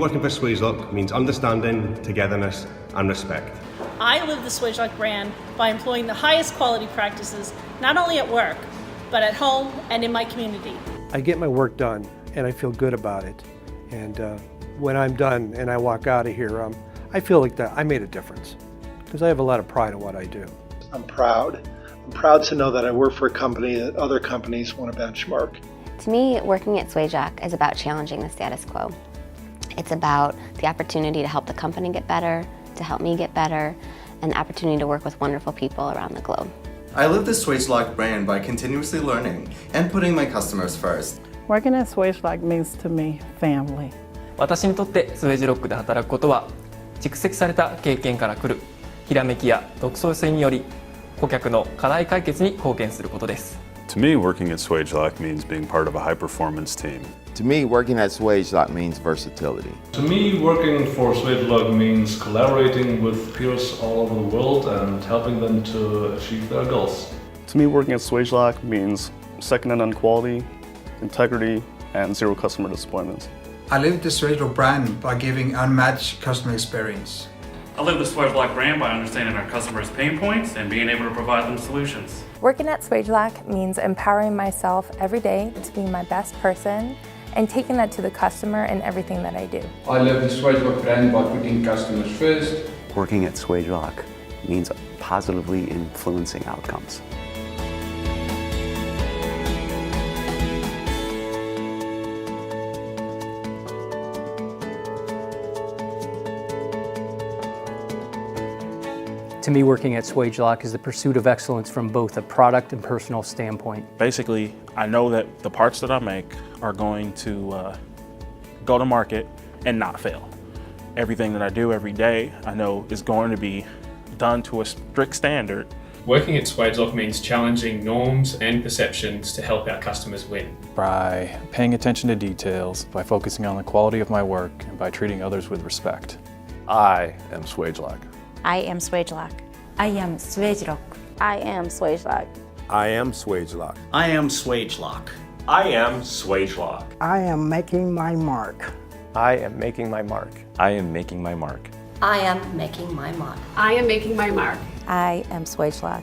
working for Swagelok means understanding, togetherness, and respect. I live the Swagelok brand by employing the highest quality practices, not only at work, but at home and in my community. I get my work done and I feel good about it. And when I'm done and I walk out of here, I feel like that I made a difference because I have a lot of pride in what I do. I'm proud. I'm proud to know that I work for a company that other companies want to benchmark. To me, working at Swagelok is about challenging the status quo. It's about the opportunity to help the company get better, to help me get better, and the opportunity to work with wonderful people around the globe. I live the Swagelok brand by continuously learning and putting my customers first. Working at Swagelok means to me family. 私にとってスウェージロックで働くことは蓄積された経験から来るひらめきや独創性により顧客の課題解決に貢献することです。To me, working at Swagelok means being part of a high-performance team. To me, working at Swagelok means versatility. To me, working for Swagelok means collaborating with peers all over the world and helping them to achieve their goals. To me, working at Swagelok means second to none quality, integrity, and zero customer disappointments. I live the Swagelok brand by giving unmatched customer experience. I live the Swagelok brand by understanding our customers' pain points and being able to provide them solutions. Working at Swagelok means empowering myself every day to be my best person and taking that to the customer in everything that I do. I live the Swagelok brand by putting customers first. Working at Swagelok means positively influencing outcomes. To me, working at Swagelok is the pursuit of excellence from both a product and personal standpoint. Basically, I know that the parts that I make are going to go to market and not fail. Everything that I do every day, I know is going to be done to a strict standard. Working at Swagelok means challenging norms and perceptions to help our customers win. By paying attention to details, by focusing on the quality of my work, and by treating others with respect. I am Swagelok. I am Swagelok. I am Swagelok. I am Swagelok. I am Swagelok. I am Swagelok. I am Swagelok. I am making my mark. I am making my mark. I am making my mark. I am making my mark. I am making my mark. I am Swagelok.